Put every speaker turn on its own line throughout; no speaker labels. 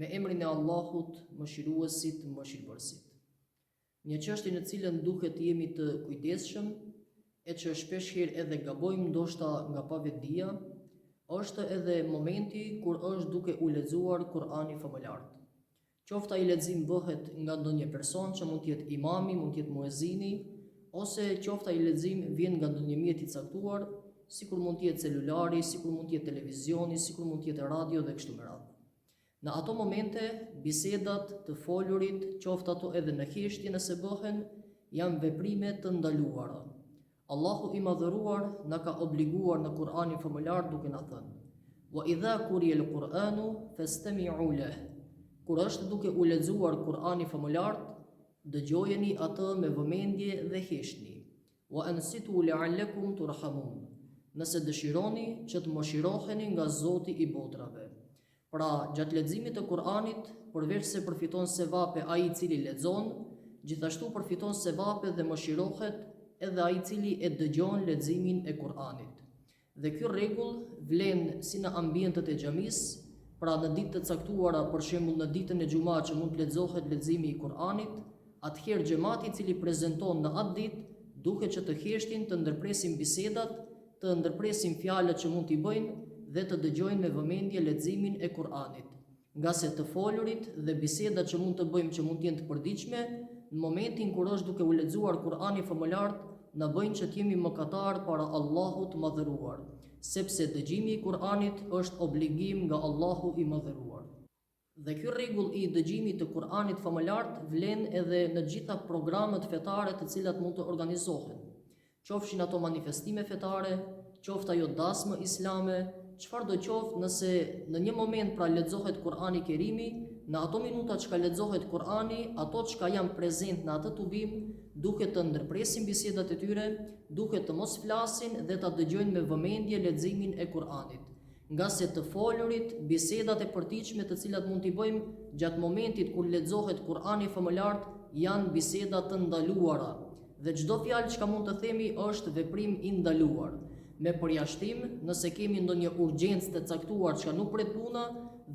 Me emrin e Allahut, mëshiruesit, mëshirbërësit. Një çështje në cilën duhet jemi të kujdesshëm, e që shpesh herë edhe gabojmë ndoshta nga pavetdia, është edhe momenti kur është duke u lexuar Kur'ani famëlar. Qofta i lexim bëhet nga ndonjë person që mund të jetë imami, mund të jetë muezini, ose qofta i lexim vjen nga ndonjë mjet i caktuar, sikur mund të jetë celulari, sikur mund të jetë televizioni, sikur mund të jetë radio dhe kështu me radhë. Në ato momente, bisedat të folurit, qofta ato edhe në heshtje nëse bëhen, janë veprime të ndaluara. Allahu i madhëruar na ka obliguar në Kur'anin famëlar duke na thënë: "Wa idha quriya al-Qur'anu fastami'u lahu." Kur është duke u lexuar Kur'ani famëlar, dëgjojeni atë me vëmendje dhe heshtni. "Wa ansitu la'allakum turhamun." Nëse dëshironi që të mëshiroheni nga Zoti i botrave. Pra, gjatë leximit të Kur'anit, përveç se përfiton sevape ai i cili lexon, gjithashtu përfiton sevape dhe mëshirohet edhe ai i cili e dëgjon leximin e Kur'anit. Dhe ky rregull vlen si në ambientet e xhamisë, pra në ditë të caktuara, për shembull në ditën e xumah që mund të lexohet leximi i Kur'anit, atëherë xhamati i cili prezanton në atë ditë duhet që të heshtin, të ndërpresin bisedat, të ndërpresin fjalët që mund t'i bëjnë dhe të dëgjojnë me vëmendje leximin e Kur'anit. Nga se të folurit dhe bisedat që mund të bëjmë që mund të jenë të përditshme, në momentin kur është duke u lexuar Kur'ani famëlar, na bëjnë që të jemi mëkatar para Allahut madhëruar, sepse dëgjimi i Kur'anit është obligim nga Allahu i madhëruar. Dhe ky rregull i dëgjimit të Kur'anit famëlar vlen edhe në gjitha programet fetare të cilat mund të organizohen. Qofshin ato manifestime fetare, qoftë ajo dasmë islame, çfarë do qoftë, nëse në një moment pra lexohet Kur'ani Kerimi, në ato minuta që ka lexohet Kur'ani, ato që ka janë prezent në atë tubim, duhet të ndërpresin bisedat e tyre, duhet të mos flasin dhe të dëgjojnë me vëmendje leximin e Kur'anit. Nga se të folurit, bisedat e përditshme të cilat mund t'i bëjmë gjatë momentit kur lexohet Kur'ani famëlar janë biseda të ndaluara. Dhe çdo fjalë që mund të themi është veprim i ndaluar. Me përjashtim, nëse kemi ndonjë urgjencë të caktuar që nuk pret puna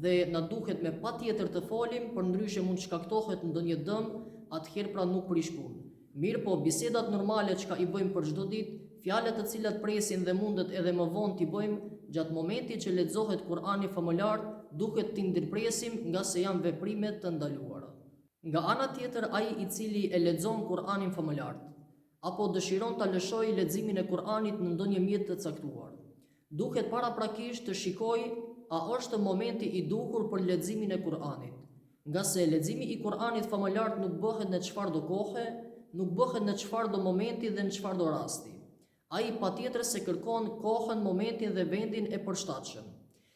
dhe na duhet me patjetër të folim, përndryshe mund shkaktohet ndonjë dëm, atëherë pra nuk prish punë. Mirë po, bisedat normale që i bëjmë për çdo ditë, fjalët të cilat presin dhe mundet edhe më vonë t'i bëjmë, gjatë momentit që lexohet Kur'ani famëlar, duhet t'i ndërpresim nga se janë veprime të ndaluara. Nga ana tjetër, ai i cili e lexon Kur'anin famëlar, apo dëshiron ta lëshojë leximin e Kur'anit në ndonjë mjet të caktuar, duhet paraprakisht të shikojë a është momenti i duhur për leximin e Kur'anit. Nga se leximi i Kur'anit famëlar nuk bëhet në çfarëdo kohe, nuk bëhet në çfarëdo momenti dhe në çfarëdo rasti. Ai patjetër se kërkon kohën, momentin dhe vendin e përshtatshëm.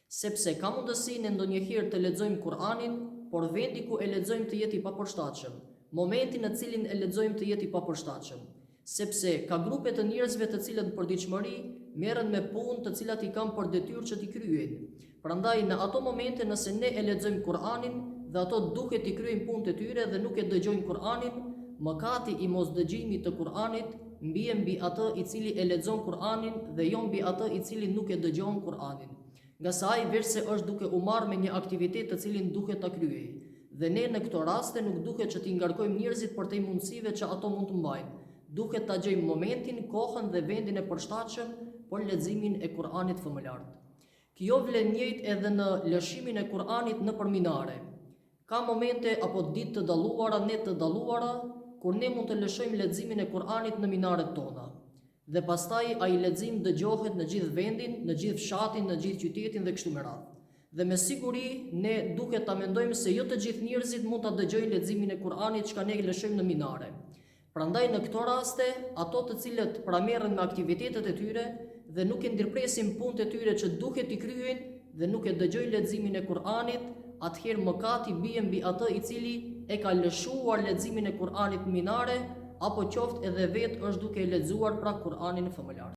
Sepse ka mundësinë ndonjëherë të lexojmë Kur'anin, por vendi ku e lexojmë të jetë i papërshtatshëm, momenti në cilin e lexojmë të jetë i papërshtatshëm. Sepse ka grupe të njerëzve të cilët në përditshmëri merren me punë të cilat i kanë për detyrë që t'i kryejnë. Prandaj në ato momente nëse ne e lexojmë Kur'anin dhe ato duhet t'i kryejnë punët e tyre dhe nuk e dëgjojnë Kur'anin, mëkati i mosdëgjimit të Kur'anit mbien mbi atë i cili e lexon Kur'anin dhe jo mbi atë i cili nuk e dëgjon Kur'anin. Nga sa ai veçse është duke u marrë me një aktivitet të cilin duhet ta kryejë. Dhe ne në këto raste nuk duhet që t'i ngarkojmë njerëzit për te mundësive që ato mund të mbajnë. Duhet ta gjejmë momentin, kohën dhe vendin e përshtatshëm për leximin e Kur'anit famëlar. Kjo vlen njëjtë edhe në lëshimin e Kur'anit në përminare. Ka momente apo ditë të dalluara, net të dalluara, kur ne mund të lëshojmë leximin e Kur'anit në minaret tona. Dhe pastaj ai lexim dëgjohet në gjithë vendin, në gjithë fshatin, në gjithë qytetin dhe kështu me radhë. Dhe me siguri ne duhet ta mendojmë se jo të gjithë njerëzit mund ta dëgjojnë leximin e Kur'anit që ne lëshojmë në minare. Prandaj në këto raste, ato të cilët pramerren me aktivitetet e tyre dhe nuk e ndërpresin punët e tyre që duhet t'i kryejnë dhe nuk e dëgjojnë leximin e Kur'anit, atëherë mëkati bie mbi atë i cili e ka lëshuar leximin e Kur'anit në minare, apo qoftë edhe vetë është duke lexuar pra Kur'anin famëlar.